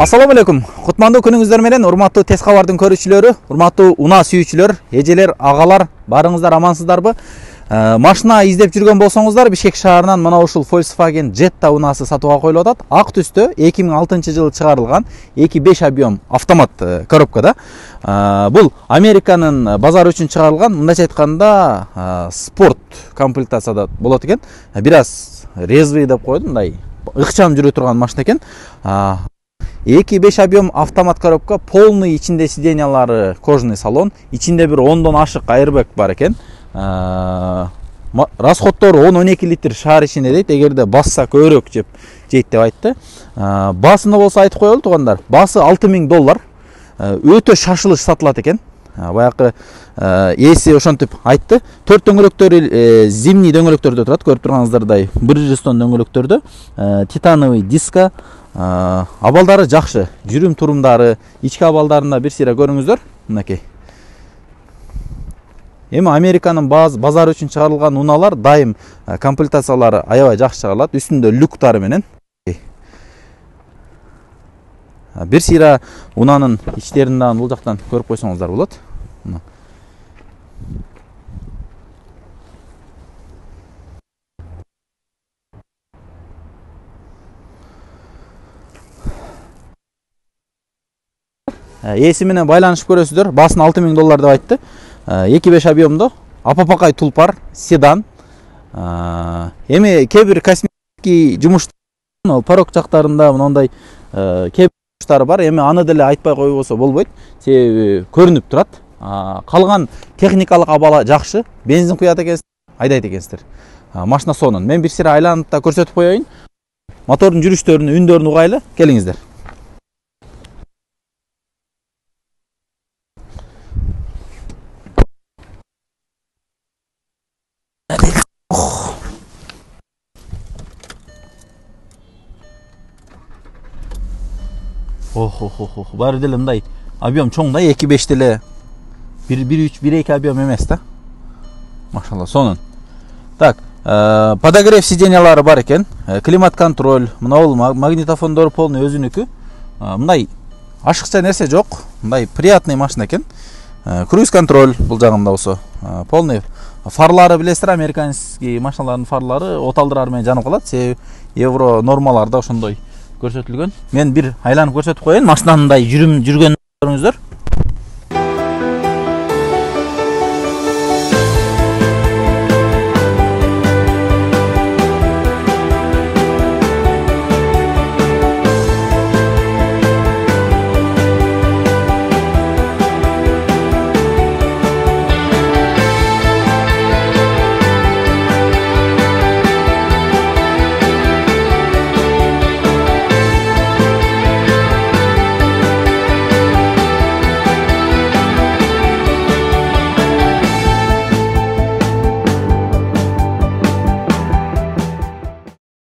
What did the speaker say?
Assalamu alaikum. Кутмандуу күнүңүздөр менен урматтуу тез кабардын көрүүчүлөрү, урматтуу унаа сүйүүчүлөр, эжелер, агалар, барыңыздар амансыздарбы? Машина издеп жүргөн болсоңуздар, Бишкек шаарынан мына ушул Volkswagen Jetta унаасы сатууга коюлуп атат. Ак түстө 2006-жылы чыгарылган 2.5 объем автомат коробкада. Бул Американын базары үчүн чыгарылган, мындайча айтканда, спорт комплектацияда болот экен. Бир аз резвый деп койду, мындай ыкчам жүрө турган машина экен. 2.5 объем автомат коробка, полный ичинде сиденьялары, кожаный салон, ичинде бир 10дон ашык airbag бар экен. Расходтору 10-12 литр шаар ичинде дейт, эгерде басса көбүрөөк жейт деп айтты. Басында болсо айтып коелу туугандар, басы $6000. Өтө шашылыш сатылат экен. Баягы эси ошентип айтты. 4 дөңгөлөктөрү зимний дөңгөлөктөрдө турат, көрүп турганыңыздардай, 100 дөңгөлөктөрдө, титановый диска. Абалдары жакшы, жүрүм турумдары, ички абалдарында бир сыйра көрүңүздөр, мынакей. Эми Американын базары үчүн чыгарылган унаалар дайым комплектациялары аябай жакшы чыгарылат, үстүндө люктары менен. Бир сыйра унанын ичтерин дагы бул жактан көрүп койсоңуздар болот. Эси менен байланышып көрөсүздөр. Басын $6000 деп айтты. 2.5 объемдо, апапакай тулпар, седан. Эми кээ бир косметики жумуш, порог жактарында мындай кээ бир жумуштары бар. Эми аны деле айтпай койбосо болбойт. Себеби көрүнүп турат. Калган техникалык абалы жакшы. Бензин куят экенсиздер, айдайт экенсиздер. Машина сонун. Мен бир сыйра айланып да көрсөтүп коеюн. Мотордун жүрүштөрүн, үндөрүн угайлы. Келиңиздер. Баары деле мындай объем чоң да, 2.5 деле 1.3, 1.2 объем эмес да. Машалла, сонун. Так, подогрев сиденьялары бар экен, климат контроль, мына бул магнитофондору полный өзүнүкү. Мындай ашыкча нерсе жок, мындай приятный машина экен. Круиз контроль бул жагында болсо, полный. Фарлары билесиздер, американский машиналардын фарлары оталдырар менен жанып калат. Себеби евро нормаларда ошондой көрсөтүлгөн. Мен бир айланып көрсөтүп коеюн, машинанын жүргөн көрүңүздөр.